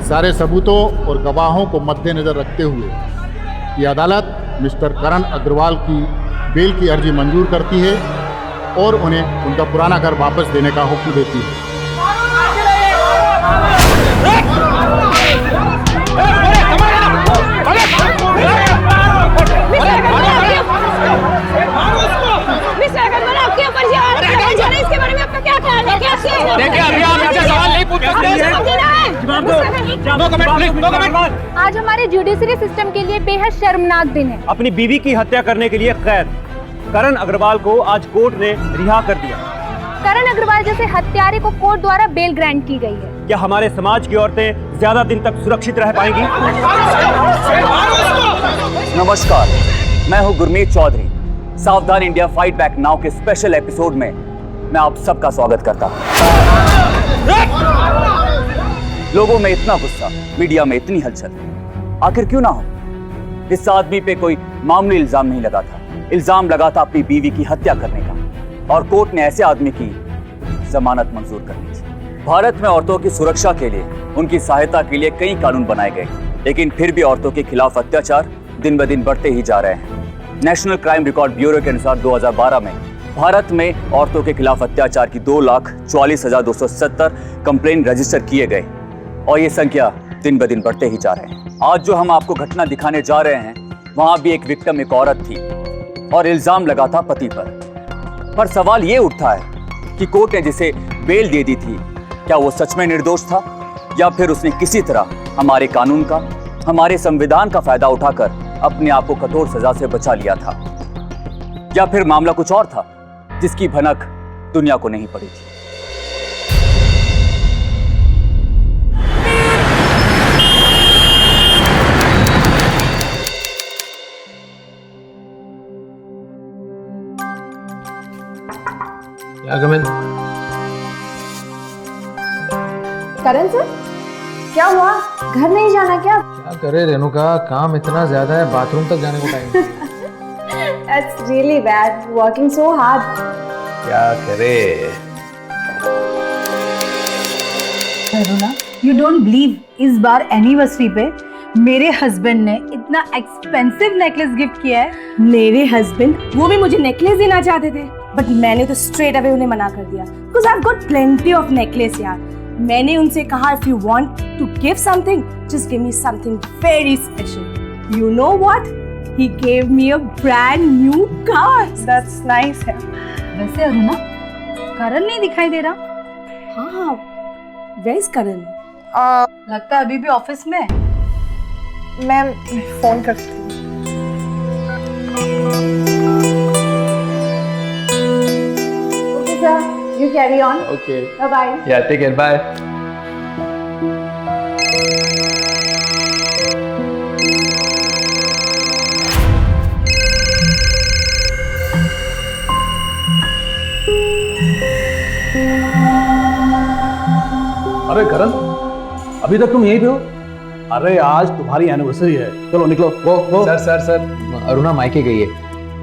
सारे सबूतों और गवाहों को मद्देनज़र रखते हुए ये अदालत मिस्टर करण अग्रवाल की बेल की अर्जी मंजूर करती है और उन्हें उनका पुराना घर वापस देने का हुक्म देती है। आज हमारे जुडिशरी सिस्टम के लिए बेहद शर्मनाक दिन है। अपनी बीवी की हत्या करने के लिए कैद करण अग्रवाल को आज कोर्ट ने रिहा कर दिया। करण अग्रवाल जैसे हत्यारे को कोर्ट द्वारा बेल ग्रांट की गई है। क्या हमारे समाज की औरतें ज्यादा दिन तक सुरक्षित रह पाएंगी? नमस्कार, मैं हूं गुरमीत चौधरी। सावधान इंडिया फाइट बैक नाउ के स्पेशल एपिसोड में मैं आप सबका स्वागत करता हूं। लोगों में इतना गुस्सा, मीडिया में इतनी हलचल, आखिर क्यों ना हो? इस आदमी पे कोई मामूली इल्जाम नहीं लगा था। इल्जाम लगा था अपनी बीवी की हत्या करने का, और कोर्ट ने ऐसे आदमी की जमानत मंजूर कर दी थी। भारत में औरतों की सुरक्षा के लिए, उनकी सहायता के लिए कई कानून बनाए गए, लेकिन फिर भी औरतों के खिलाफ अत्याचार दिन ब दिन बढ़ते ही जा रहे हैं। नेशनल क्राइम रिकॉर्ड ब्यूरो के अनुसार 2012 में भारत में औरतों के खिलाफ अत्याचार की 2,44,270 कंप्लेंट रजिस्टर किए गए, और ये संख्या दिन ब दिन बढ़ते ही जा रहे हैं। आज जो हम आपको घटना दिखाने जा रहे हैं, वहां भी एक विक्टिम एक औरत थी और इल्जाम लगा था पति पर सवाल ये उठता है कि कोर्ट ने जिसे बेल दे दी थी, क्या वो सच में निर्दोष था, या फिर उसने किसी तरह हमारे कानून का, हमारे संविधान का फायदा उठाकर अपने आप को कठोर सजा से बचा लिया था, या फिर मामला कुछ और था जिसकी भनक दुनिया को नहीं पड़ी थी। करण सर, क्या हुआ? घर नहीं जाना क्या? क्या करे रेणुका, काम इतना ज्यादा है, बाथरूम तक जाने को time. That's really bad. Working so hard. क्या करे? अरुणा, you don't believe इस बार एनिवर्सरी पे मेरे हस्बैंड ने इतना एक्सपेंसिव नेकलेस गिफ्ट किया है। मेरे हस्बैंड वो भी मुझे नेकलेस देना चाहते थे, बट मैंने तो स्ट्रेट अवे उन्हें मना कर दिया, because I've got plenty of necklace यार। मैंने उनसे कहा if you want to give something, just give me something very special. You know what? He gave me a brand new car. That's nice है। वैसे अरुणा, करण नहीं दिखाई दे रहा। हाँ, where is करण? लगता है अभी भी ऑफिस में। मैं फोन करती हूँ। Okay sir, you carry on. Okay. Bye bye. Yeah, take care. Bye. अरे करण, अभी तक तुम यहीं पे हो? अरे आज तुम्हारी एनिवर्सरी है, चलो निकलो। वो सर, अरुणा मायके गई है,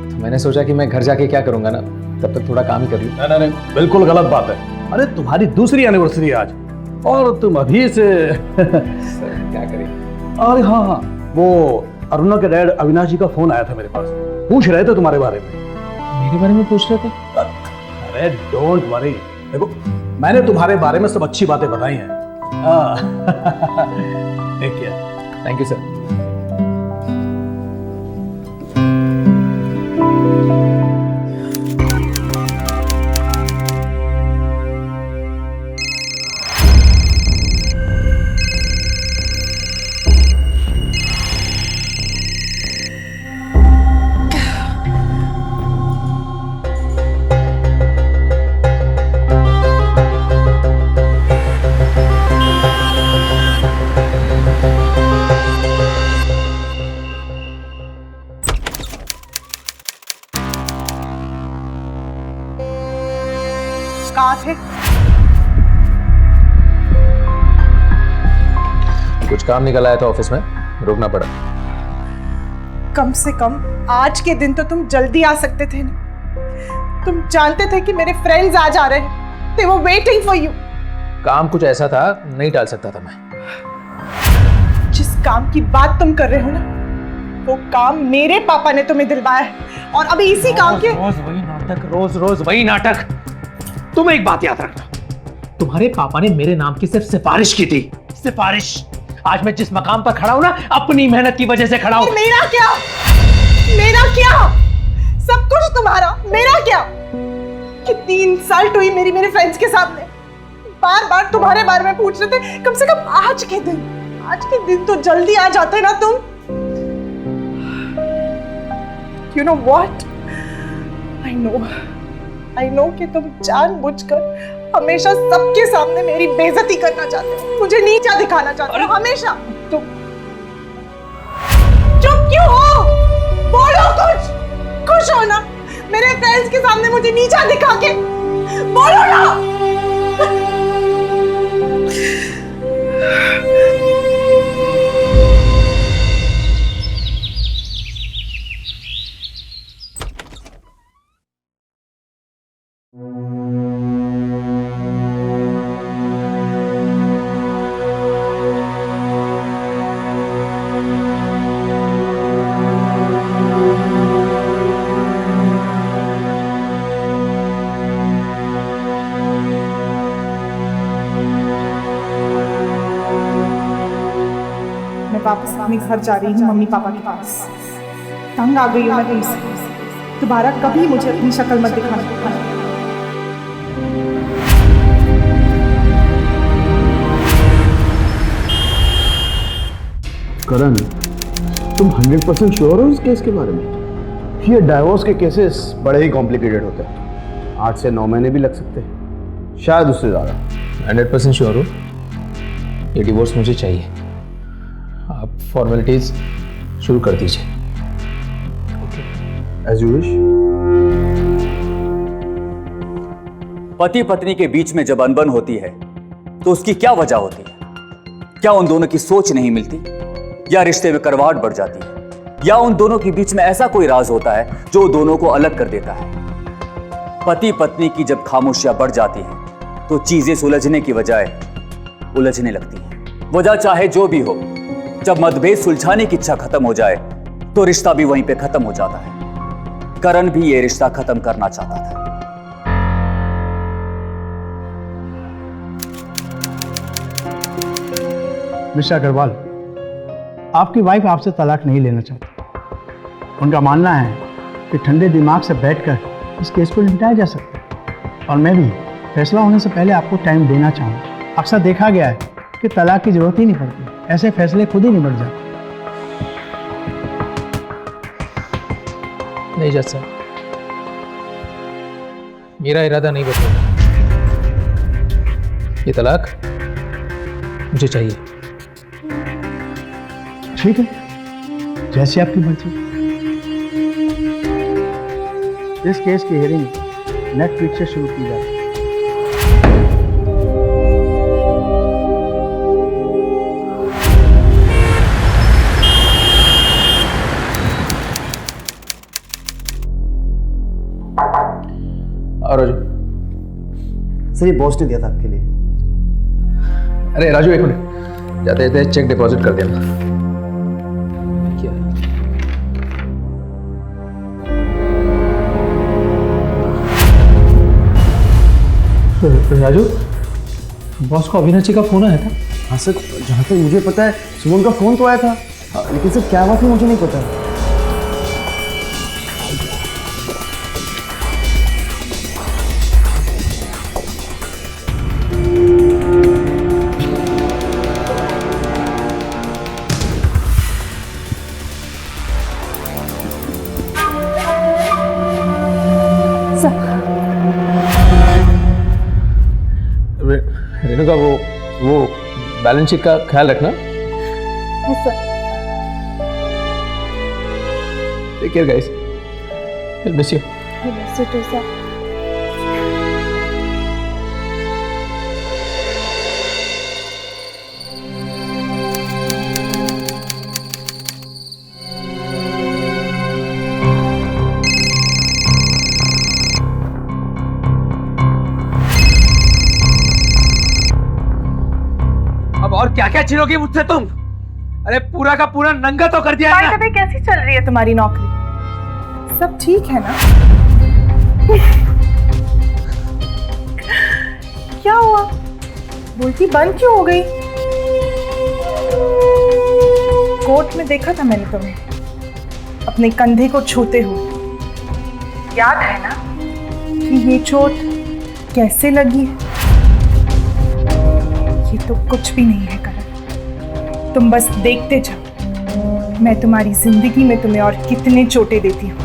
तो मैंने सोचा कि मैं घर जाके क्या करूंगा ना, तब तक थोड़ा काम ही कर लूं। नहीं, बिल्कुल गलत बात है। अरे तुम्हारी दूसरी एनिवर्सरी है आज, और तुम अभी से सर, क्या करें? अरे हाँ, वो अरुणा के डैड अविनाश जी का फोन आया था मेरे पास, पूछ रहे थे तुम्हारे बारे में। मेरे बारे में पूछ रहे थे? अरे डोंट वरी, देखो मैंने तुम्हारे बारे में सब अच्छी बातें बताई हैं। Thank you sir. कहाँ थे? कुछ काम निकल आया था ऑफिस में, रुकना पड़ा। कम से कम आज के दिन तो तुम जल्दी आ सकते थे ना। तुम जानते थे कि मेरे फ्रेंड्स आज आ रहे हैं। They were waiting for you. काम कुछ ऐसा था, नहीं टाल सकता था मैं। काम की बात तुम कर रहे हो ना, वो काम मेरे पापा ने तुम्हें दिलवाया है, और अभी इसी काम के रोज वही नाटक, रोज रोज वही नाटक। तुम एक बात याद रखना, तुम्हारे पापा ने मेरे नाम की सिर्फ सिफारिश की थी, सिफारिश। आज मैं जिस मकाम पर खड़ा हूं ना, अपनी मेहनत की वजह से खड़ा हूं। मेरा क्या? मेरा क्या? सब कुछ तुम्हारा, मेरा क्या? कितनी इंसल्ट हुई मेरी मेरे फ्रेंड्स के सामने, बार बार तुम्हारे बारे में पूछ रहे थे। कम से कम आज के दिन तो जल्दी आ जाते ना तुम। You know what? I know कि तुम जानबूझकर हमेशा सबके सामने मेरी बेइज्जती करना चाहते हो, मुझे नीचा दिखाना चाहते हो हमेशा। तुम चुप क्यों हो? बोलो कुछ, खुश हो ना? मेरे फ्रेंड्स के सामने मुझे नीचा दिखा के बोलो ना। वापस अपने घर जा रही हूँ, मम्मी पापा के पास। तंग आ गई हूँ मैं तुमसे। दोबारा कभी मुझे अपनी शक्ल मत दिखाना। करण, तुम 100% श्योर हो इस केस के बारे में? ये डाइवोर्स के केसेस बड़े ही कॉम्प्लिकेटेड होते हैं, 8 से 9 महीने भी लग सकते हैं, शायद उससे ज़्यादा। 100% श्योर हो, ये डिवोर्स मुझे चाहिए। आप फॉर्मेलिटीज शुरू कर दीजिए। As you wish. पति पत्नी के बीच में जब अनबन होती है तो उसकी क्या वजह होती है? क्या उन दोनों की सोच नहीं मिलती, या रिश्ते में कड़वाहट बढ़ जाती है, या उन दोनों के बीच में ऐसा कोई राज होता है जो दोनों को अलग कर देता है? पति पत्नी की जब खामोशियां बढ़ जाती हैं तो चीजें सुलझने की बजाय उलझने लगती हैं। वजह चाहे जो भी हो, जब मतभेद सुलझाने की इच्छा खत्म हो जाए तो रिश्ता भी वहीं पे खत्म हो जाता है। करण भी ये रिश्ता खत्म करना चाहता था। मिस्टर अग्रवाल, आपकी वाइफ आपसे तलाक नहीं लेना चाहती। उनका मानना है कि ठंडे दिमाग से बैठकर इस केस को निपटाया जा सकता है, और मैं भी फैसला होने से पहले आपको टाइम देना चाहूँगा। अक्सर देखा गया है कि तलाक की जरूरत ही नहीं पड़ती, ऐसे फैसले खुद ही निपट जाते। नहीं जज साहब, मेरा इरादा नहीं बदलेगा। ये तलाक मुझे चाहिए। ठीक है, जैसे आपकी मर्जी। इस केस की हियरिंग नेक्स्ट वीक से शुरू की जाती है। राजू, सर ये बॉस ने दिया था आपके लिए। अरे राजू एक मिनट, जाते जाते चेक डिपॉजिट कर देना। क्या राजू, बॉस को अविनाश जी का फोन आया था? हाँ सर, जहाँ तक मुझे पता है सुमन का फोन तो आया था, लेकिन सर क्या बात है मुझे नहीं पता। रेणुका, वो बैलेंस शीट का ख्याल रखना। Yes sir. Take care guys, will miss you. Miss you too sir. और क्या क्या छीनोगी मुझसे तुम? अरे पूरा का पूरा नंगा तो कर दिया है ना। कैसी चल रही है तुम्हारी नौकरी? सब ठीक है ना? क्या हुआ? बोलती बंद क्यों हो गई? कोर्ट में देखा था मैंने तुम्हें अपने कंधे को छूते हुए। याद है ना कि ये चोट कैसे लगी है? ये तो कुछ भी नहीं है करण, तुम बस देखते जाओ मैं तुम्हारी जिंदगी में तुम्हें और कितने चोटें देती हूँ।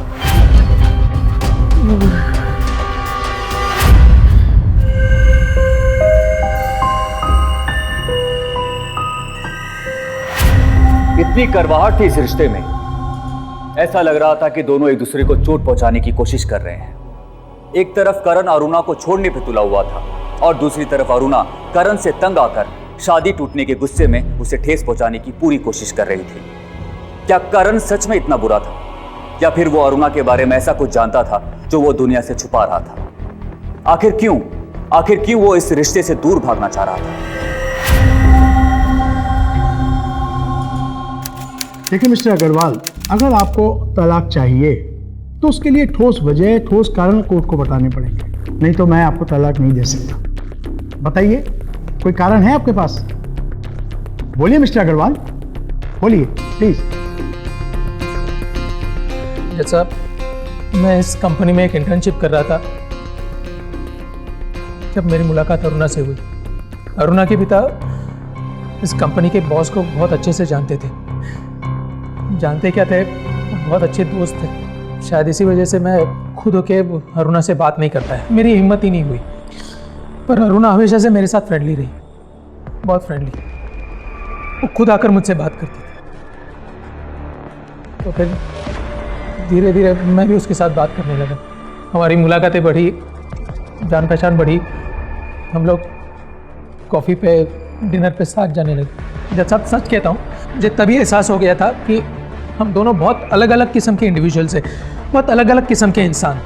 इतनी करवाहट थी इस रिश्ते में, ऐसा लग रहा था कि दोनों एक दूसरे को चोट पहुंचाने की कोशिश कर रहे हैं। एक तरफ करण अरुणा को छोड़ने पे तुला हुआ था और दूसरी तरफ अरुणा करण से तंग आकर शादी टूटने के गुस्से में उसे ठेस पहुंचाने की पूरी कोशिश कर रही थी। क्या करण सच में इतना बुरा था या फिर वो अरुणा के बारे में ऐसा कुछ जानता था जो वो दुनिया से छुपा रहा था? आखिर क्यों वो इस रिश्ते से दूर भागना चाह रहा था? देखिए मिस्टर अग्रवाल, अगर आपको तलाक चाहिए तो उसके लिए ठोस वजह, ठोस कारण कोर्ट को बताने पड़ेंगे, नहीं तो मैं आपको तलाक नहीं दे सकता। बताइए, कोई कारण है आपके पास? बोलिए मिस्टर अग्रवाल, बोलिए प्लीज। जज साहब, मैं इस कंपनी में एक इंटर्नशिप कर रहा था जब मेरी मुलाकात अरुणा से हुई। अरुणा के पिता इस कंपनी के बॉस को बहुत अच्छे से जानते थे। जानते क्या थे, बहुत अच्छे दोस्त थे। शायद इसी वजह से मैं खुद होके अरुणा से बात नहीं कर पाया, मेरी हिम्मत ही नहीं हुई। पर अरुणा हमेशा से मेरे साथ फ्रेंडली रही, बहुत फ्रेंडली। वो खुद आकर मुझसे बात करती थी। तो फिर धीरे धीरे मैं भी उसके साथ बात करने लगा। हमारी मुलाकातें बढ़ी, जान पहचान बढ़ी। हम लोग कॉफ़ी पे, डिनर पे साथ जाने लगे। जब सब सच कहता हूँ, मुझे तभी एहसास हो गया था कि हम दोनों बहुत अलग अलग किस्म के इंडिविजुअल्स हैं, बहुत अलग अलग किस्म के इंसान।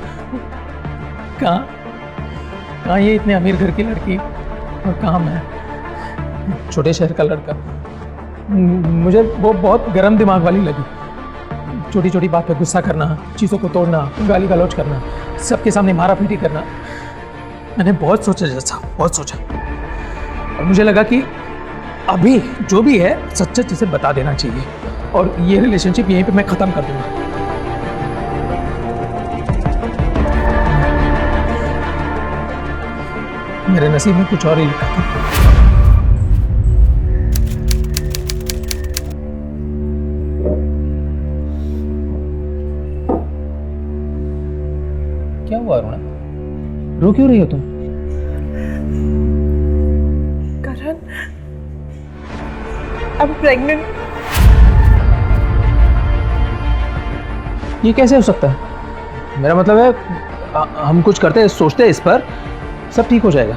कहाँ ये इतने अमीर घर की लड़की और कहाँ मैं छोटे शहर का लड़का। मुझे वो बहुत गर्म दिमाग वाली लगी। छोटी छोटी बात पे गुस्सा करना, चीज़ों को तोड़ना, गाली गलौज करना, सबके सामने मारा पीटी करना। मैंने बहुत सोचा जैसा, बहुत सोचा, और मुझे लगा कि अभी जो भी है सच सच इसे बता देना चाहिए और ये रिलेशनशिप यहीं पे मैं ख़त्म कर दूंगा। मेरे नसीब में कुछ और ही लिखा था। क्या हुआ अरुणा, रो क्यों रही हो तुम? करण, आई एम प्रेग्नेंट। ये कैसे हो सकता है? मेरा मतलब है हम कुछ करते हैं, सोचते हैं इस पर, सब ठीक हो जाएगा।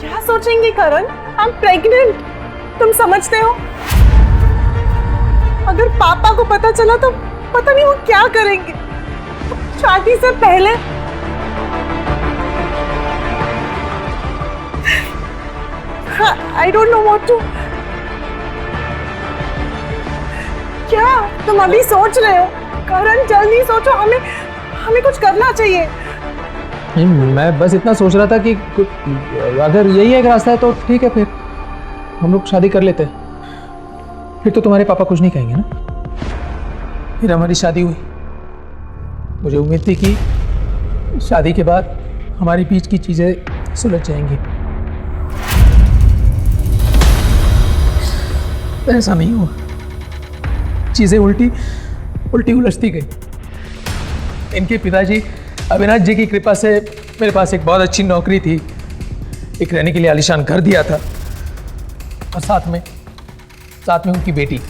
क्या सोचेंगे करण? आई एम प्रेग्नेंट, तुम समझते हो? अगर पापा को पता चला तो पता नहीं वो क्या करेंगे। शादी से पहले I don't know what to. क्या तुम अभी सोच रहे हो? करण जल्दी सोचो, हमें कुछ करना चाहिए। नहीं, मैं बस इतना सोच रहा था कि अगर यही एक रास्ता है तो ठीक है, फिर हम लोग शादी कर लेते हैं। फिर तो तुम्हारे पापा कुछ नहीं कहेंगे ना। फिर हमारी शादी हुई। मुझे उम्मीद थी कि शादी के बाद हमारे बीच की चीज़ें सुलझ जाएंगी। ऐसा नहीं हुआ, चीज़ें उल्टी उलझती गई। इनके पिताजी अविनाश जी की कृपा से मेरे पास एक बहुत अच्छी नौकरी थी, एक रहने के लिए आलीशान घर दिया था, और साथ में उनकी बेटी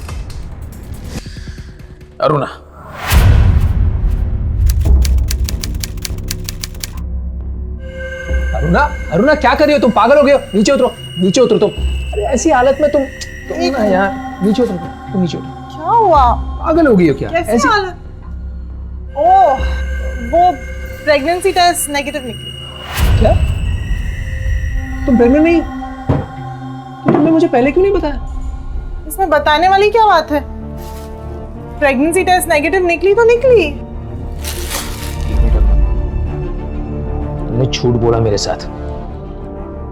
अरुणा। अरुणा क्या कर रही हो तुम? पागल हो गए हो? नीचे उतरो तुम। अरे ऐसी हालत में तुम ना यार, नीचे उतरो तुम, नीचे उतरो। क्या हुआ? पागल हो गई हो क्या? कैसी हालत? ओह, वो प्रेगनेंसी टेस्ट नेगेटिव निकली। क्या? तुम प्रेग्नेंट नहीं? तुमने मुझे पहले क्यों नहीं बताया? इसमें बताने वाली क्या बात है? प्रेगनेंसी टेस्ट नेगेटिव निकली तो निकली। तुमने झूठ बोला मेरे साथ,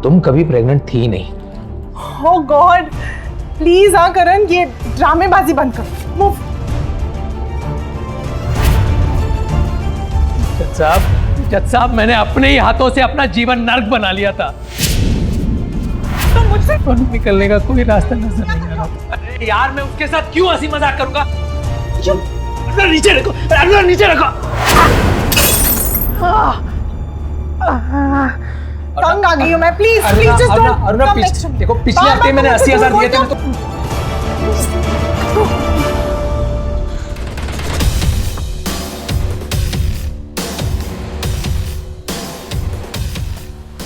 तुम कभी प्रेग्नेंट थी नहीं। Oh God, प्लीज हाँ करण, ये ड्रामेबाजी बंद कर। मूव। जज साहब, मैंने अपने ही हाथों से अपना जीवन नर्क बना लिया था। तो मुझसे निकलने का कोई रास्ता नजर नहीं आ रहा। अरे यार, मैं उसके साथ क्यों हंसी मजाक करूंगा? क्यों? नीचे रखो, नीचे रखो। तंग आ गई हूँ मैं। Please just don't. देखो, पिछले हफ्ते मैंने 80,000 दिए थे तो।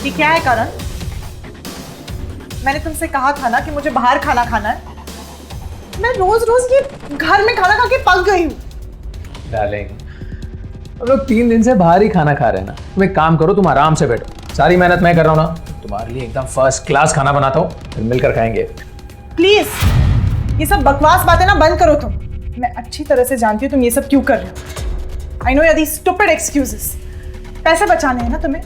ये क्या है करण? मैंने तुमसे कहा था ना कि मुझे बाहर खाना खाना है। मैं रोज रोज ये घर में खाना खा के पक गई हूँ। डार्लिंग, हम लोग 3 दिन से बाहर ही खाना खा रहे हैं ना। तुम एक काम करो, तुम आराम से बैठो। सारी मेहनत मैं कर रहा हूँ ना, तुम्हारे लिए एकदम फर्स्ट क्लास खाना बनाता हूँ, फिर मिलकर खाएंगे। प्लीज ये सब बकवास बातें ना बंद करो तुम। मैं अच्छी तरह से जानती हूँ तुम ये सब क्यों कर रहे हो। आई नो यार, स्टूपिड एक्सक्यूजेस। पैसे बचाने हैं ना तुम्हें,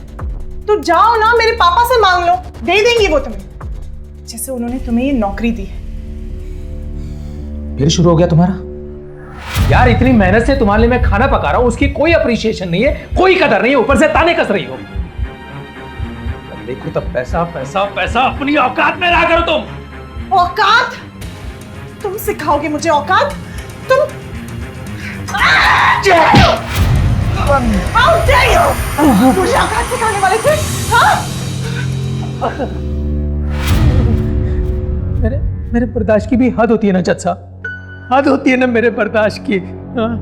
तो जाओ ना मेरे पापा से मांग लो, दे देंगे वो तुम्हें, जैसे उन्होंने तुम्हें ये नौकरी दी है। फिर शुरू हो गया तुम्हारा? यार, इतनी मेहनत से तुम्हारे लिए मैं खाना पका रहा हूं, उसकी कोई अप्रिशिएशन नहीं है, कोई कदर नहीं है, ऊपर से ताने कस रही हो। देखो तब पैसा पैसा पैसा, अपनी औकात में रहा करो तुम। औकात? तुम सिखाओगे मुझे औकात? तुम How dare you? मुझे औकात सिखाने वाले थे? हाँ? मेरे बर्दाश्त की भी हद होती है ना जज साहब, हद होती है ना मेरे बर्दाश्त की। हाँ?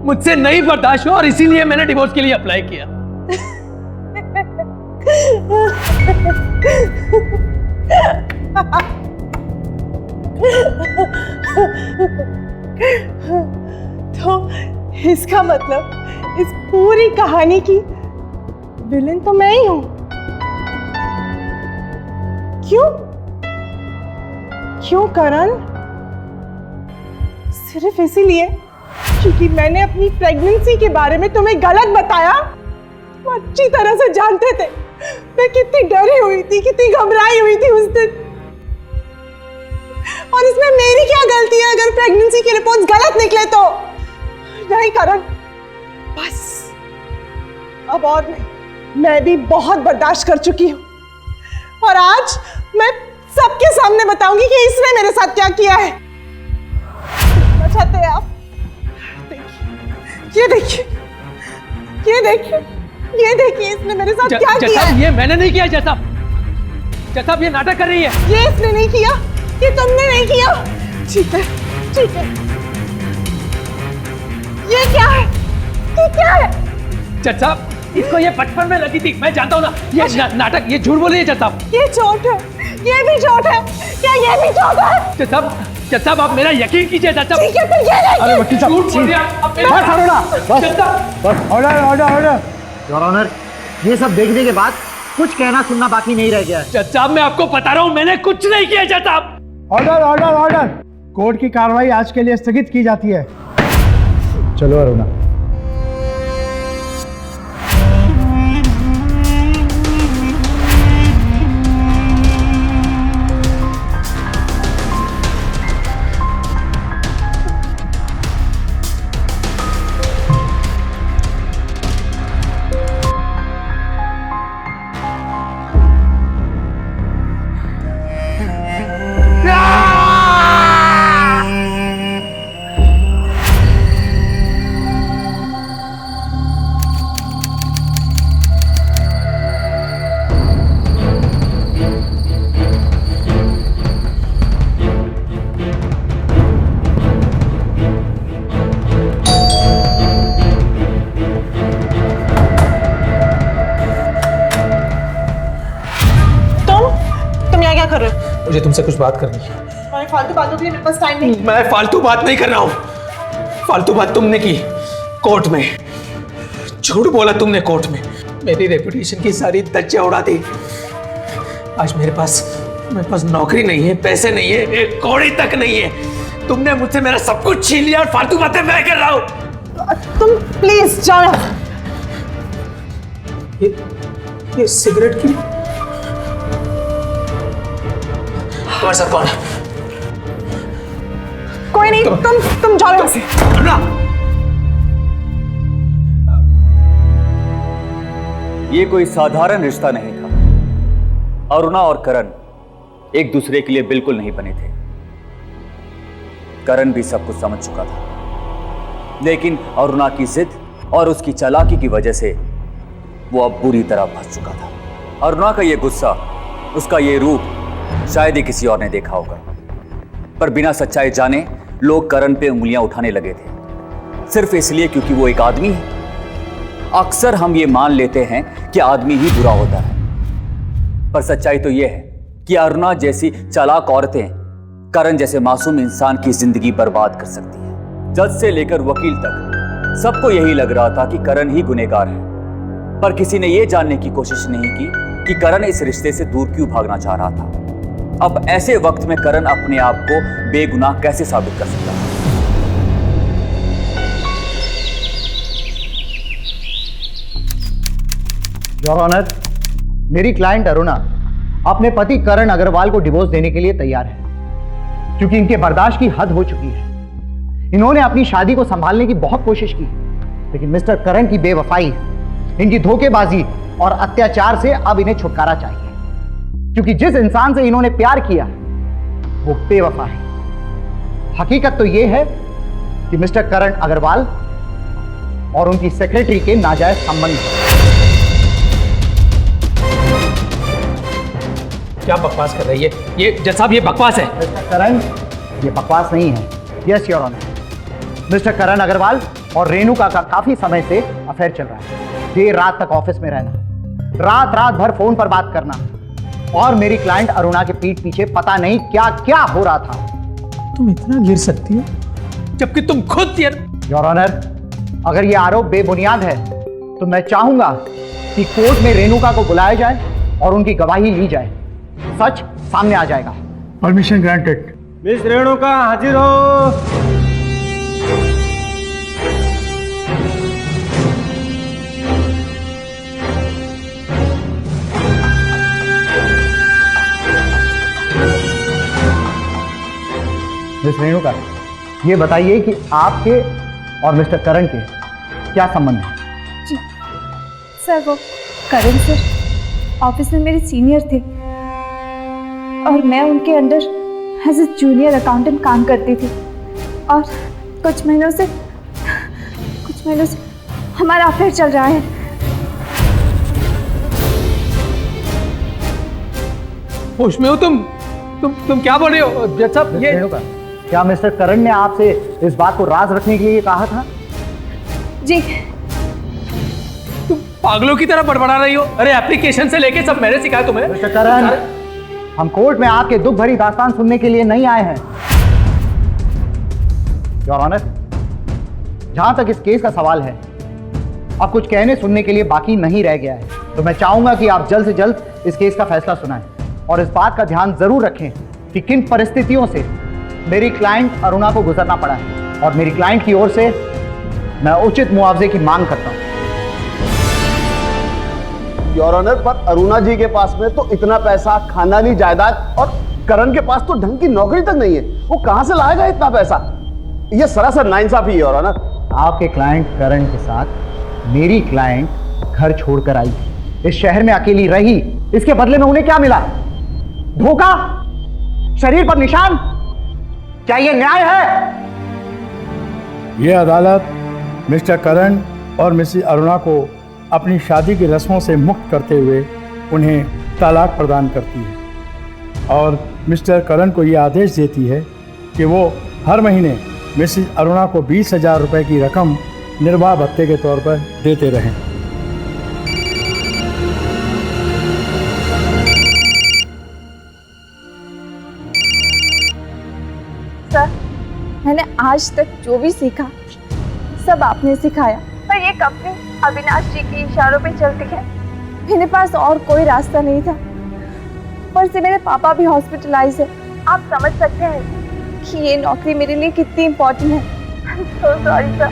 मुझसे नहीं बर्दाश्त हुआ और इसीलिए मैंने डिवोर्स के लिए अप्लाई किया। तो इसका मतलब इस पूरी कहानी की विलेन तो मैं ही हूं। क्यों? क्यों करण? सिर्फ इसीलिए क्योंकि मैंने अपनी प्रेगनेंसी के बारे में तुम्हें गलत बताया? तुम अच्छी तरह से जानते थे मैं कितनी डरी हुई थी, कितनी घबराई हुई थी उस दिन। और इसमें मेरी क्या गलती है अगर प्रेगनेंसी की रिपोर्ट्स गलत निकले तो? नहीं करण, बस अब और नहीं। मैं भी बहुत बर्दाश्त कर चुकी हूँ और आज मैं सबके सामने बताऊंगी कि इसने मेरे साथ क्या किया है। चाहते हैं आप? ये देखिए, ये देखिए, ये देखिए, इसने मेरे साथ क्या किया है। ये मैंने नहीं किया जैसा, ये नाटक कर रही है। ये इसने नहीं किया, ये तुमने नहीं किया। ठीक है, ठीक है। ये क्या है? ये क्या है? जज साहब, इसको ये बचपन में लगी थी, मैं जानता हूँ ना। ये नाटक, ये झूठ बोल रही है जज साहब। ये चोट है, ये भी चोट है। क्या ये भी चोट है? जज साहब, आप मेरा यकीन कीजिए जज साहब। ठीक है, फिर ये देखिए। अरे वकील साहब, झूठ बोल रही है आप मेरे बस करो ना, बस। Order, order, order. Your honour, ये सब देखने के बाद कुछ कहना सुनना बाकी नहीं रह गया है। जज साहब, मैं आपको बता रहा हूँ, मैंने कुछ नहीं किया जज साहब। Order, order, order. कोर्ट की कार्रवाई आज के लिए स्थगित की जाती है। चलो अरुणा। मुझे तुमसे कुछ बात करनी है। फालतू बातों के लिए मेरे पास टाइम नहीं। मैं फालतू बात नहीं कर रहा हूँ, फालतू बात तुमने की कोर्ट में। झूठ बोला तुमने कोर्ट में, मेरी रेपुटेशन की सारी धज्जियां उड़ा दी। आज मेरे पास मेरे पास नौकरी नहीं है, पैसे नहीं है, एक कौड़ी तक नहीं है। तुमने मुझसे मेरा सब कुछ छीन लिया और फालतू बातें मैं कर रहा हूं। तुम प्लीज जाओ। ये सिगरेट की तुम्हारे साथ कौन है? कोई नहीं, तुम जाओ यहाँ से। अरुणा, ये कोई साधारण रिश्ता नहीं था। अरुणा और करण एक दूसरे के लिए बिल्कुल नहीं बने थे। करण भी सब कुछ समझ चुका था, लेकिन अरुणा की जिद और उसकी चालाकी की वजह से वो अब बुरी तरह फंस चुका था। अरुणा का ये गुस्सा, उसका ये रूप शायद ही किसी और ने देखा होगा, पर बिना सच्चाई जाने लोग करण पे उंगलियां उठाने लगे थे, सिर्फ इसलिए क्योंकि वो एक आदमी है। अक्सर हम ये मान लेते हैं कि आदमी ही बुरा होता है, पर सच्चाई तो यह है कि अरुणा जैसी चालाक औरतें करण जैसे मासूम इंसान की जिंदगी बर्बाद कर सकती है। जज से लेकर वकील तक सबको यही लग रहा था कि करण ही गुनहगार है, पर किसी ने यह जानने की कोशिश नहीं की कि करण इस रिश्ते से दूर क्यों भागना चाह रहा था। अब ऐसे वक्त में करण अपने आप को बेगुनाह कैसे साबित कर सकता है? योर ऑनर, मेरी क्लाइंट अरुणा अपने पति करण अग्रवाल को डिवोर्स देने के लिए तैयार है, क्योंकि इनके बर्दाश्त की हद हो चुकी है। इन्होंने अपनी शादी को संभालने की बहुत कोशिश की, लेकिन मिस्टर करण की बेवफाई, इनकी धोखेबाजी और अत्याचार से अब इन्हें छुटकारा चाहिए, क्योंकि जिस इंसान से इन्होंने प्यार किया वो बेवफा है। हकीकत तो यह है कि मिस्टर करण अग्रवाल और उनकी सेक्रेटरी के नाजायज संबंध हैं। क्या बकवास कर रही है ये जज साहब? ये बकवास है। मिस्टर करण, ये बकवास नहीं है। यस योर ऑनर, मिस्टर करण अग्रवाल और रेणुका का काफी समय से अफेयर चल रहा है। देर रात तक ऑफिस में रहना, रात भर फोन पर बात करना, और मेरी क्लाइंट अरुणा के पीठ पीछे पता नहीं क्या क्या हो रहा था। तुम इतना गिर सकती हो जबकि तुम खुद योर ऑनर, अगर ये आरोप बेबुनियाद है तो मैं चाहूंगा कि कोर्ट में रेणुका को बुलाया जाए और उनकी गवाही ली जाए। सच सामने आ जाएगा। Permission granted. मिस रेणुका हाजिर हो। मिस रेणुका, ये बताइए कि आपके और मिस्टर करण के क्या संबंध है? जी सर, वो करण सर ऑफिस में मेरे सीनियर थे और मैं उनके under as a junior accountant काम करती थी, और कुछ महीनों से हमारा अफेयर चल रहा है। होश में हो तुम क्या बोल रहे हो जज साहब? ये क्या मिस्टर करण ने आपसे इस बात को राज रखने के लिए कहा था? जी। तुम पागलों की तरह बड़बड़ा रही हो। अरे एप्लीकेशन से लेके सब मैंने सिखाया तुम्हें। मिस्टर करण, हम कोर्ट में आपके दुख भरी दास्तान सुनने के लिए नहीं आए हैं। योर ऑनर, जहां तक इस केस का सवाल है, अब कुछ कहने सुनने के लिए बाकी नहीं रह गया है, तो मैं चाहूंगा कि आप जल्द से जल्द इस केस का फैसला सुनाएं और इस बात का ध्यान जरूर रखें कि किन परिस्थितियों से मेरी क्लाइंट अरुणा को गुजरना पड़ा है, और मेरी क्लाइंट की ओर से मैं उचित मुआवजे की मांग करता हूं। योर ऑनर, पर अरुणा जी के पास में तो इतना पैसा, खानदानी जायदाद, और करण के पास तो ढंग की नौकरी तक नहीं है। वो कहां से लाएगा इतना पैसा? ये सरासर नाइंसाफी है योर ऑनर। आपके क्लाइंट करण के साथ मेरी क्लाइंट घर छोड़कर आई, इस शहर में अकेली रही, इसके बदले में उन्हें क्या मिला? धोखा, शरीर पर निशान। क्या ये न्याय है? ये अदालत मिस्टर करण और मिसेस अरुणा को अपनी शादी की रस्मों से मुक्त करते हुए उन्हें तलाक प्रदान करती है, और मिस्टर करण को ये आदेश देती है कि वो हर महीने मिसेस अरुणा को 20,000 रुपये की रकम निर्वाह भत्ते के तौर पर देते रहें। सर, मैंने आज तक जो भी सीखा सब आपने सिखाया, पर ये कंपनी अविनाश जी के इशारों पे चलती है। मेरे पास और कोई रास्ता नहीं था। ऊपर से मेरे पापा भी हॉस्पिटलाइज है। आप समझ सकते हैं कि ये नौकरी मेरे लिए कितनी इम्पोर्टेंट है। I'm so sorry sir।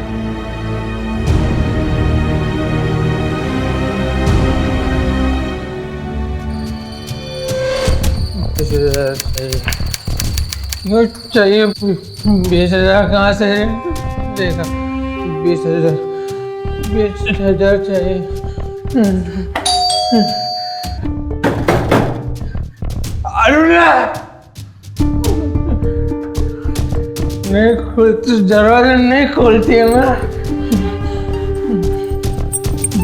चाहिए 20,000 कहाँ से देखा? 20,000 चाहिए। अरुणा नहीं खोलती, दरवाजा नहीं खोलती है ना।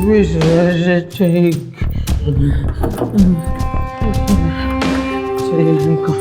20,000 चाहिए हमको।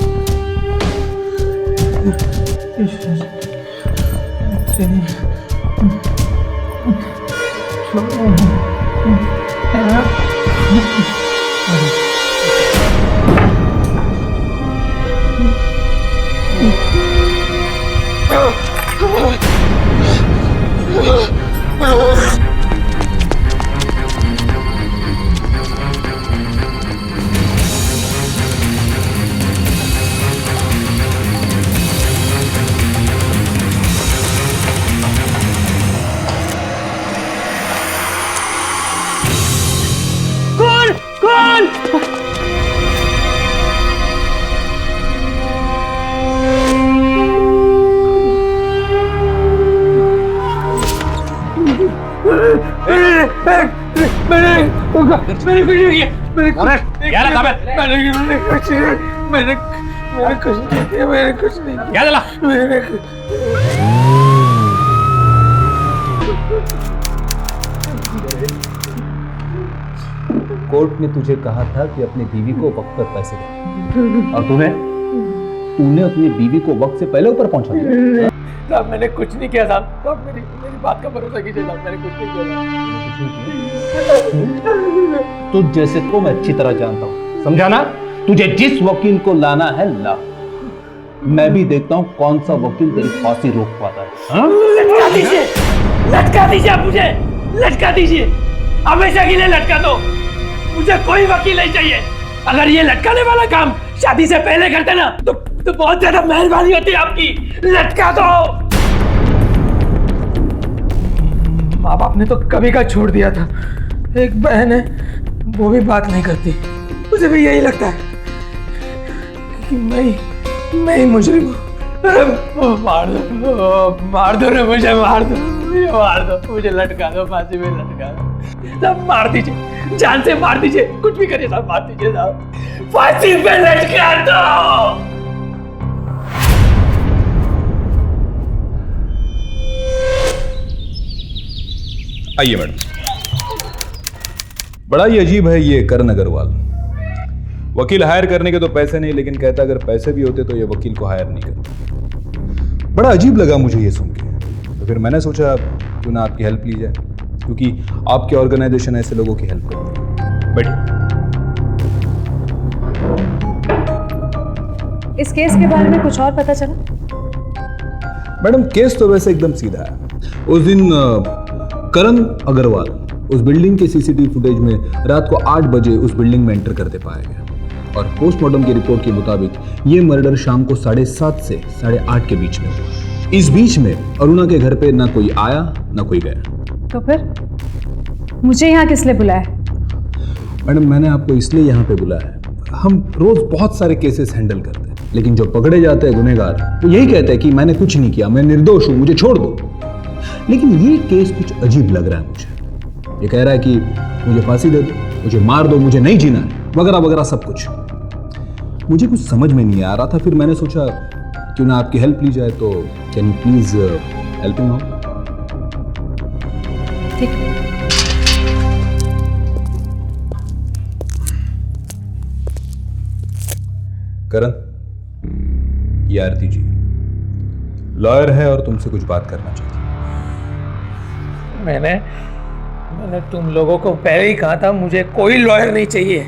कोर्ट ने तुझे कहा था कि अपनी बीवी को वक्त पर पैसे दे, और तूने अपनी बीवी को वक्त से पहले ऊपर पहुंचा दिया। साहब मैंने कुछ नहीं किया साहब, मेरी बात का भरोसा कीजिए साहब, मैंने कुछ नहीं किया। तुझ जैसे को मैं अच्छी तरह जानता हूँ, समझा ना? तुझे जिस वकील को लाना है ला, मैं भी देखता हूँ कौन सा वकील तेरी फांसी रोक पाता है। लटका दीजिए, लटका दीजिए आप मुझे, लटका दीजिए, हमेशा के लिए लटका दो। मुझे कोई वकील नहीं चाहिए। अगर ये लटकाने वाला काम शादी से पहले करते ना तो बहुत ज्यादा मेहरबानी होती है आपकी। लटका दो। माँ बाप ने तो कभी का छोड़ दिया था, एक बहन है वो भी बात नहीं करती। मुझे भी यही लगता है कि मैं ही मुजरिम हूँ। मार दो ना मुझे, मार दो मुझे, लटका दो, फांसी में लटका दो साहब, मार दीजिए, जान से मार दीजिए, कुछ भी करिए साहब, मार दीजिए साहब, फांसी पे लटका दो। आइए मैडम। बड़ा ही अजीब है ये करण अग्रवाल। वकील हायर करने के तो पैसे नहीं, लेकिन कहता अगर पैसे भी होते तो ये वकील को हायर नहीं करता। बड़ा अजीब लगा मुझे ये सुन के, तो फिर मैंने सोचा क्यों ना आपकी हेल्प ली जाए, क्योंकि आपकी ऑर्गेनाइजेशन ऐसे लोगों की हेल्प करती है। बैठिए। इस केस के बारे में कुछ और पता चला? मैडम केस तो वैसे एकदम सीधा है। उस दिन करण अग्रवाल उस बिल्डिंग के सीसीटीवी फुटेज में रात को 8 बजे उस बिल्डिंग में एंटर करते पाया गया, और पोस्टमार्टम की रिपोर्ट के मुताबिक ये मर्डर शाम को 7:30 से 8:30 के बीच में हुआ। इस बीच में अरुणा के घर पे ना कोई आया ना कोई गया। तो फिर मुझे यहाँ किस लिए बुलाया? मैडम मैंने आपको इसलिए यहाँ पे बुलाया है, हम रोज बहुत सारे केसेस हैंडल करते हैं, लेकिन जो पकड़े जाते हैं गुनहगार वो यही कहते हैं कि मैंने कुछ नहीं किया, मैं निर्दोष हूँ, मुझे छोड़ दो। लेकिन ये केस कुछ अजीब लग रहा है मुझे। ये कह रहा है कि मुझे फांसी दे दो, मुझे मार दो, मुझे नहीं जीना है, वगैरह वगैरह सब कुछ। मुझे कुछ समझ में नहीं आ रहा था, फिर मैंने सोचा क्यों ना आपकी हेल्प ली जाए, तो can you please help him out? ठीक। करण, ये आरती जी लॉयर है और तुमसे कुछ बात करना चाहती है। मैंने तुम लोगों को पहले ही कहा था मुझे कोई लॉयर नहीं चाहिए,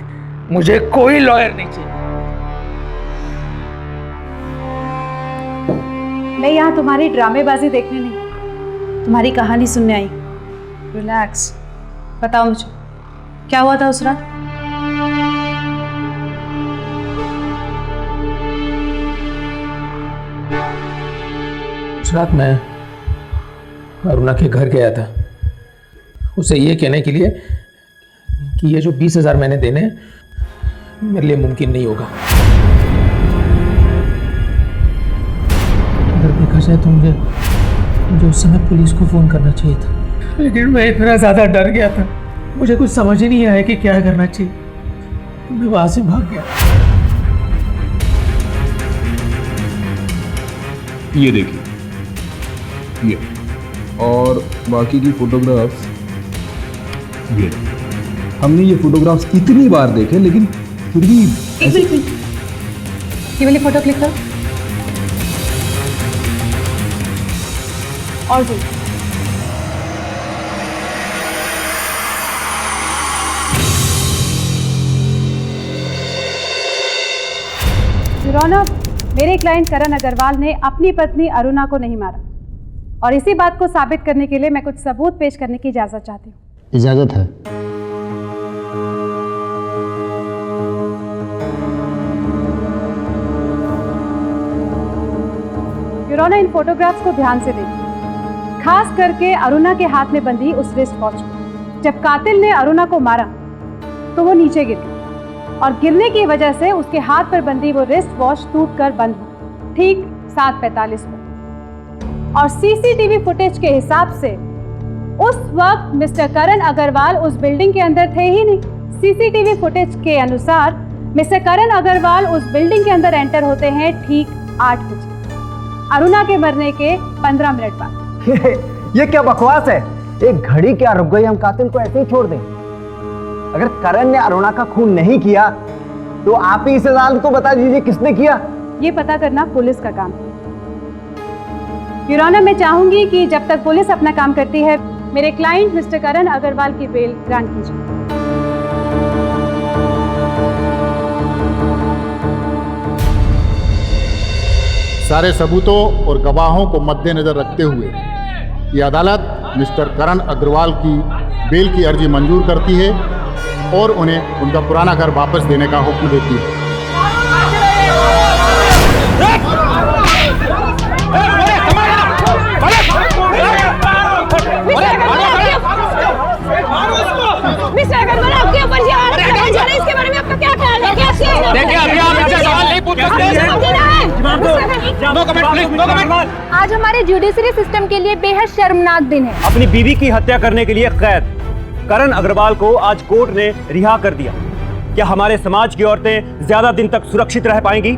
मुझे कोई लॉयर नहीं चाहिए। मैं यहाँ तुम्हारी ड्रामेबाजी देखने नहीं, तुम्हारी कहानी सुनने आई। रिलैक्स, बताओ मुझे क्या हुआ था उस रात? उस रात मैं अरुणा के घर गया था उसे ये कहने के लिए कि ये जो 20,000 मैंने देने मेरे लिए मुमकिन नहीं होगा। अगर देखा जाए तो मुझे उस समय पुलिस को फोन करना चाहिए था, लेकिन मैं इतना ज्यादा डर गया था, मुझे कुछ समझ ही नहीं आया कि क्या करना चाहिए। मैं वहां से भाग गया। ये देखिए, ये और बाकी की फोटोग्राफ्स ये। हमने ये फोटोग्राफ्स इतनी बार देखे लेकिन फिर भी ये वाली फोटो क्लिक करो। और भी रौनक, मेरे क्लाइंट करण अग्रवाल ने अपनी पत्नी अरुणा को नहीं मारा और इसी बात को साबित करने के लिए मैं कुछ सबूत पेश करने की इजाजत चाहती हूँ। इजाजत है। यूरोना, इन फोटोग्राफ्स को ध्यान से देखिए, खास करके अरुणा के हाथ में बंधी उस रिस्ट वॉच को। जब कातिल ने अरुणा को मारा तो वो नीचे गिर गई और गिरने की वजह से उसके हाथ पर बंधी वो रिस्ट वॉच टूटकर बंद हो, ठीक 7:45 पर। और सीसीटीवी फुटेज के हिसाब से उस वक्त मिस्टर करण अग्रवाल उस बिल्डिंग के अंदर थे ही नहीं। सीसीटीवी फुटेज के अनुसार मिस्टर करण अग्रवाल उस बिल्डिंग के अंदर एंटर होते हैं ठीक 8 बजे, अरुणा के मरने के 15 मिनट बाद। ये क्या बकवास है? एक घड़ी क्या रुक गई, हम कातिल को ऐसे ही छोड़ दें? अगर करण ने अरुणा का खून नहीं किया तो आप ही इसे जाल तो बता दीजिए किसने किया। ये पता करना पुलिस का काम है। यूरोना, मैं चाहूंगी कि जब तक पुलिस अपना काम करती है मेरे क्लाइंट मिस्टर करण अग्रवाल की बेल ग्रांट कीजिए। सारे सबूतों और गवाहों को मद्देनजर रखते हुए ये अदालत मिस्टर करण अग्रवाल की बेल की अर्जी मंजूर करती है और उन्हें उनका पुराना घर वापस देने का हुक्म देती है। मिस्टर अग्रवाल, आपके ऊपर ये आरोप लगाए जा रहे हैं, इसके बारे में आपका क्या ख्याल है? देखिए, अभी आप इनसे सवाल नहीं पूछ सकते। आज हमारे जुडिशरी सिस्टम के लिए बेहद शर्मनाक दिन है। अपनी बीवी की हत्या करने के लिए कैद करण अग्रवाल को आज कोर्ट ने रिहा कर दिया। क्या हमारे समाज की औरतें ज्यादा दिन तक सुरक्षित रह पाएंगी?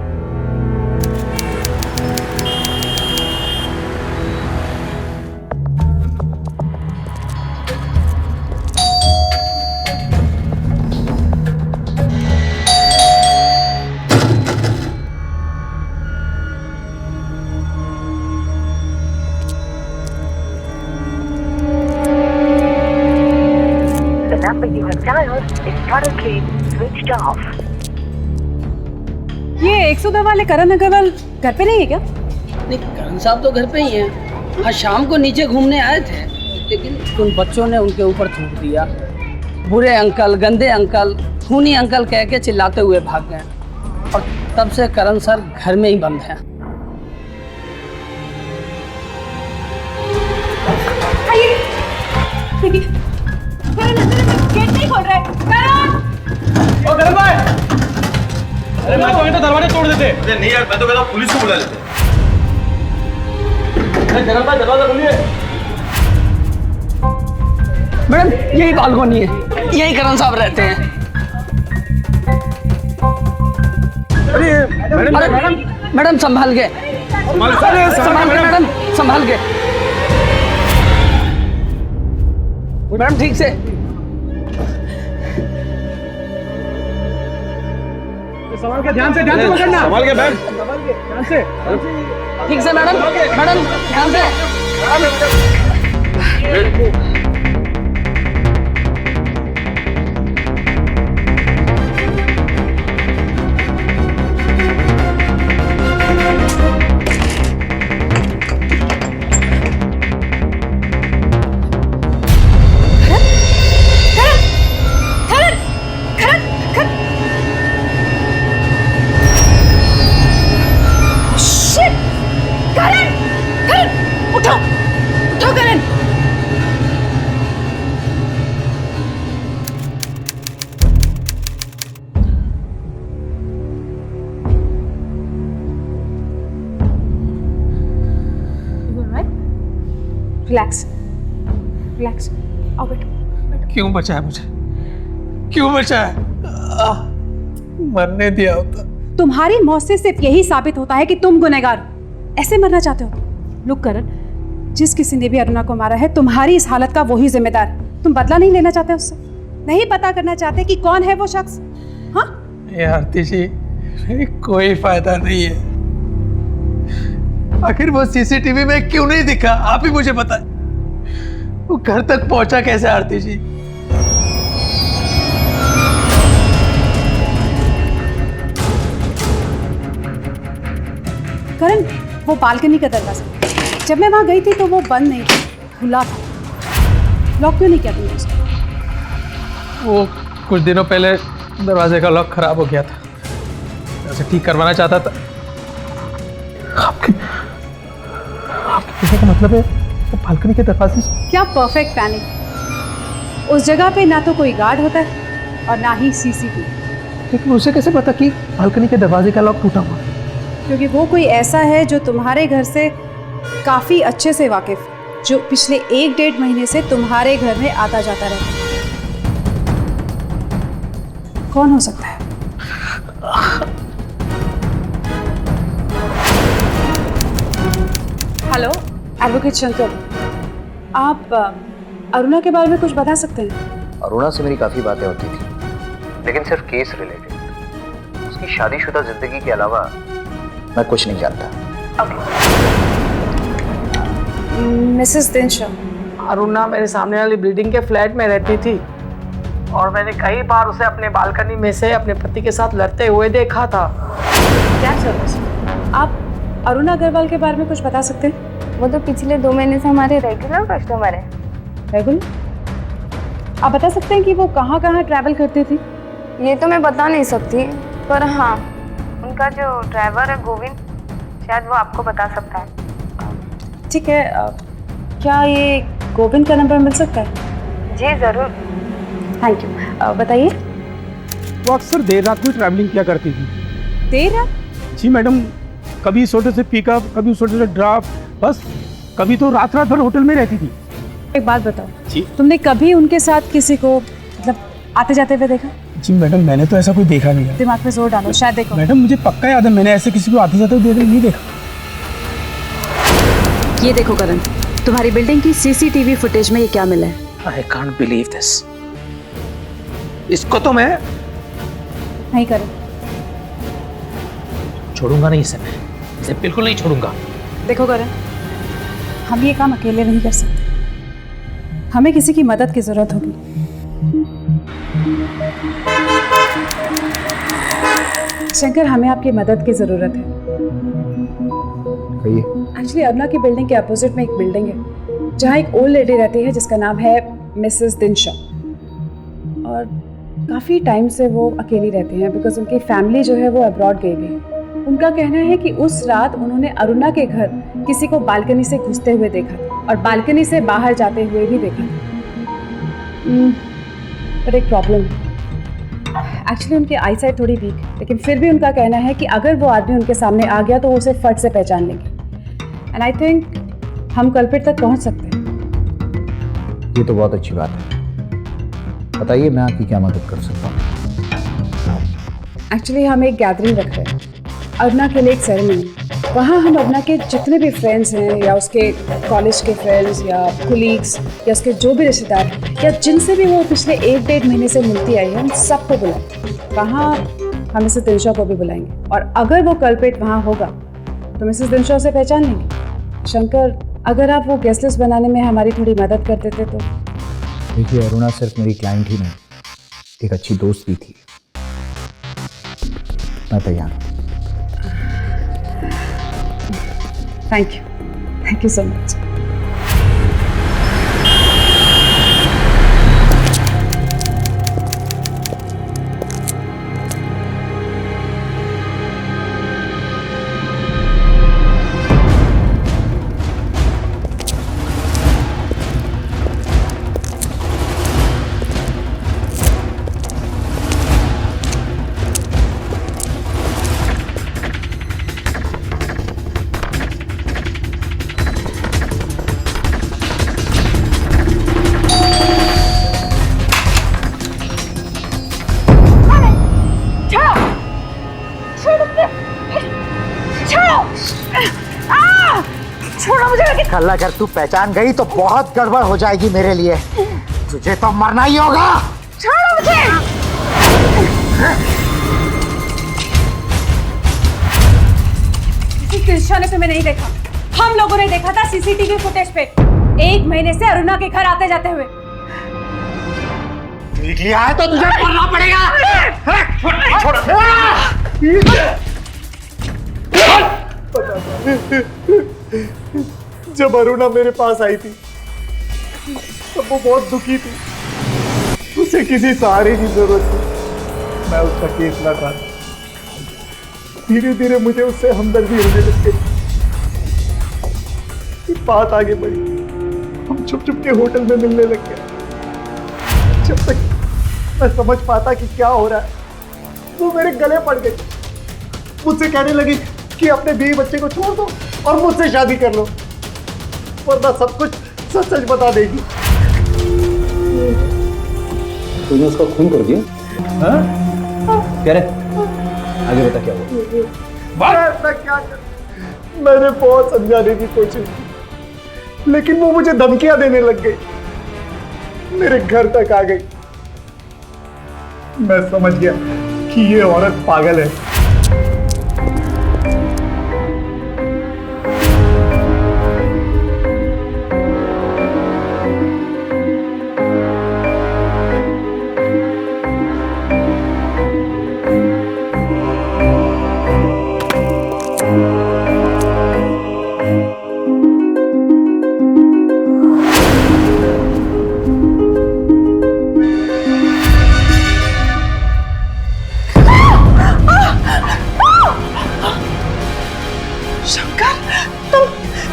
ये 102 वाले करण अग्रवाल घर पे नहीं है क्या? नहीं, करण साहब तो घर पे ही हैं। आज शाम को नीचे घूमने आए थे, लेकिन उन बच्चों ने उनके ऊपर थूक दिया। बुरे अंकल, गंदे अंकल, खूनी अंकल कह के चिल्लाते हुए भाग गए और तब से करण सर घर में ही बंद हैं। गेट नहीं खोल रहा है। करण भाई, अरे मैं तो दरवाजे तोड़ देते। अरे नहीं यार, मैं तो कहता हूं पुलिस को बुला लेते। करण भाई, दरवाजा खोलिए। मैडम, यही बालकोनी है, यही करण साहब रहते हैं। अरे मैडम, मैडम संभाल के, मैडम संभाल के, मैडम ठीक से। संभाल के, ध्यान से पकड़ना। संभाल के बैठ, ध्यान से, ठीक से मैडम, मैडम ध्यान से। Karen! रिलैक्स रिलैक्स, आओ बैठो। क्यों बचाया मुझे, क्यों बचाया? मरने दिया होता। तुम्हारी मौत से सिर्फ यही साबित होता है कि तुम गुनहगार हो। ऐसे मरना चाहते हो? लुक करण, जिस किसी ने भी अरुणा को मारा है, तुम्हारी इस हालत का वही जिम्मेदार है। तुम बदला नहीं लेना चाहते उससे, नहीं पता करना चाहते कि कौन है वो शख्स? हाँ आरती जी, कोई फायदा नहीं है। आखिर वो सीसीटीवी में क्यों नहीं दिखा, आप ही मुझे बताएं। वो घर तक पहुंचा कैसे आरती जी? करण, वो बालकनी का दरवाजा, जब मैं वहां गई थी तो वो बंद नहीं था, खुला था। लॉक क्यों नहीं किया तुमने उसको? वो कुछ दिनों पहले दरवाजे का लॉक खराब हो गया था, उसे ठीक करवाना चाहता था। आपके कहने का मतलब है वो बालकनी के दरवाजे से? क्या परफेक्ट प्लानिंग। उस जगह पे ना तो कोई गार्ड होता है और ना ही सीसीटीवी। लेकिन उसे कैसे पता कि बालकनी के दरवाजे का लॉक टूटा हुआ? क्योंकि वो कोई ऐसा है जो तुम्हारे घर से काफी अच्छे से वाकिफ, जो पिछले 1-1.5 महीने से तुम्हारे घर में आता जाता रहता है। कौन हो सकता है? हेलो, एडवोकेट शंकर, आप अरुणा के बारे में कुछ बता सकते हैं? अरुणा से मेरी काफ़ी बातें होती थी, लेकिन सिर्फ केस रिलेटेड। उसकी शादीशुदा जिंदगी के अलावा मैं कुछ नहीं जानता। मिसेस दिनशा, अरुणा मेरे सामने वाली बिल्डिंग के फ्लैट में रहती थी और मैंने कई बार उसे अपने बालकनी में से अपने पति के साथ लड़ते हुए देखा था। क्या सर्विस? आप अरुणा अग्रवाल के बारे में कुछ बता सकते हैं? वो तो पिछले 2 महीने से हमारे रेगुलर कस्टमर है। रेगुलर? आप बता सकते हैं कि वो कहाँ कहाँ ट्रैवल करती थी? ये तो मैं बता नहीं सकती, पर हाँ, उनका जो ड्राइवर है गोविंद, शायद वो आपको बता सकता है। ठीक है, क्या ये गोविंद का नंबर मिल सकता है? जी ज़रूर। Thank you. बताइए। वो अक्सर देर रात में ट्रैवलिंग किया करती थी। देर रात? जी मैडम, कभी इस होटल से पिकअप, कभी उस होटल से ड्रॉप, बस कभी तो रात रात भर होटल में रहती थी। एक बात बताओ जी, तुमने कभी उनके साथ किसी को मतलब आते जाते हुए देखा? जी मैडम, मैंने तो ऐसा कोई देखा नहीं है। दिमाग पे जोर डालो, शायद देखो। मैडम मुझे पक्का याद है, मैंने ऐसे किसी को आते जाते हुए नहीं देखा। ये देखो करण, तुम्हारी बिल्डिंग की सीसीटीवी फुटेज में ये क्या मिला है? I can't believe this। इसको तो मैं नहीं करो। छोड़ूंगा नहीं इसे, मैं इसे बिल्कुल नहीं छोड़ूंगा। देखो करण, हम ये काम अकेले नहीं कर सकते, हमें किसी की मदद की जरूरत होगी। शंकर, हमें आपकी मदद की जरूरत है। एक्चुअली अरुणा की बिल्डिंग के अपोजिट में एक बिल्डिंग है जहाँ एक ओल्ड लेडी रहती है जिसका नाम है मिसेस दिनशा, और काफ़ी टाइम से वो अकेली रहती हैं बिकॉज उनकी फैमिली जो है वो अब्रॉड गई हुई है। उनका कहना है कि उस रात उन्होंने अरुणा के घर किसी को बालकनी से घुसते हुए देखा और बालकनी से बाहर जाते हुए भी देखा। पर एक प्रॉब्लम है, एक्चुअली उनकी आई साइट थोड़ी वीक है, लेकिन फिर भी उनका कहना है कि अगर वो आदमी उनके सामने आ गया तो वो उसे फट से पहचान लेंगे। एंड आई थिंक हम कल्प्रिट तक पहुंच सकते हैं। ये तो बहुत अच्छी बात है, बताइए मैं आपकी क्या मदद कर सकता हूँ? एक्चुअली हम एक गैदरिंग रख रहे हैं अरुणा के लिए, एक सेरेमनी। वहाँ हम अरुणा के जितने भी फ्रेंड्स हैं या उसके कॉलेज के फ्रेंड्स या कुलीग्स या उसके जो भी रिश्तेदार हैं या जिनसे भी वो पिछले 1-1.5 महीने से मिलती आई है, हम सबको बुलाएंगे। वहाँ हम मिसेस दिनशा को भी बुलाएंगे, और अगर वो कल्प्रिट वहाँ होगा तो मिसेस दिनशा उसे पहचान लेंगे। शंकर, अगर आप वो गेस्ट लिस्ट बनाने में हमारी थोड़ी मदद कर देते तो। देखिए, अरुणा सिर्फ मेरी क्लाइंट ही नहीं, एक अच्छी दोस्त भी थी। मैं तैयार हूँ। Thank you so much. छोड़ो मुझे। कल अगर तू पहचान गई तो बहुत गड़बड़ हो जाएगी मेरे लिए। तुझे तो मरना ही होगा। छोड़ो मुझे। किसी निशाने पे मैं नहीं देखा, हम लोगों ने देखा था सीसीटीवी फुटेज पे, 1 महीने से अरुणा के घर आते जाते हुए। देख लिया है तो तुझे मरना पड़ेगा। जब अरुणा मेरे पास आई थी तब वो बहुत दुखी थी, उसे किसी सहारे की जरूरत थी। मैं उसका केस लड़ रहा था। धीरे धीरे मुझे उससे हमदर्दी होने लग गई। बात आगे बढ़ी, हम छुप छुप के होटल में मिलने लग गए। जब तक मैं समझ पाता कि क्या हो रहा है, वो मेरे गले पड़ गई। मुझसे कहने लगी कि अपने बीवी बच्चे को छोड़ दो और मुझसे शादी कर लो, वरना सब कुछ सच सच बता देगी। तूने उसका खून कर दिया? हाँ? कह रहे आगे बता क्या हुआ? मैं क्या कर? मैंने बहुत समझाने की कोशिश की, लेकिन वो मुझे धमकियां देने लग गई। मेरे घर तक आ गई। मैं समझ गया कि ये औरत पागल है।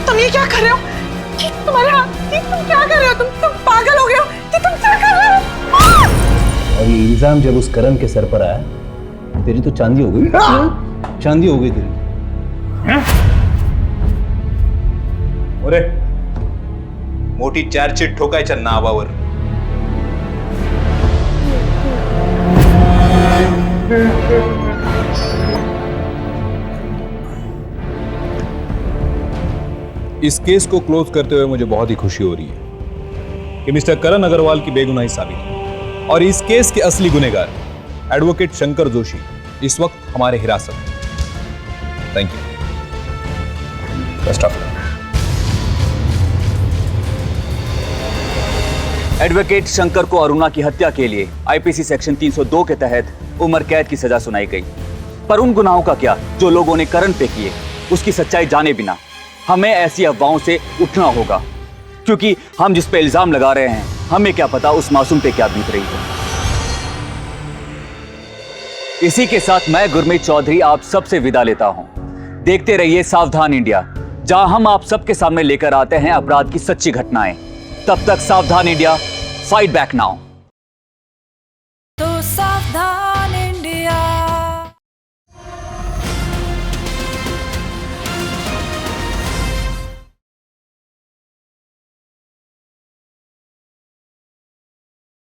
तुम ये क्या कर रहे हो? तुम्हारे हाथ, तुम क्या कर रहे हो? तुम पागल हो गए हो कि तुम क्या कर रहे हो? और ये इल्जाम जब उस करण के सर पर आया, तेरी तो चांदी हो गई। चांदी हो गई तेरी। अरे मोठी चार्जशीट ठोकायच्या नावावर। इस केस को क्लोज करते हुए मुझे बहुत ही खुशी हो रही है कि मिस्टर करण अग्रवाल की बेगुनाही साबित हुई और इस केस के असली गुनहगार एडवोकेट शंकर जोशी इस वक्त हमारे हिरासत में। Thank you. Best of luck. Advocate Shankar को अरुणा की हत्या के लिए आईपीसी सेक्शन 302 के तहत उम्र कैद की सजा सुनाई गई। पर उन गुनाहों का क्या जो लोगों ने करण पे किए, उसकी सच्चाई जाने बिना हमें ऐसी अफवाहों से उठना होगा, क्योंकि हम जिस पे इल्जाम लगा रहे हैं, हमें क्या पता उस मासूम पे क्या बीत रही है। इसी के साथ मैं गुरमीत चौधरी आप सबसे विदा लेता हूं। देखते रहिए सावधान इंडिया, जहां हम आप सबके सामने लेकर आते हैं अपराध की सच्ची घटनाएं। तब तक सावधान इंडिया, फाइट बैक नाउ। तो सावधान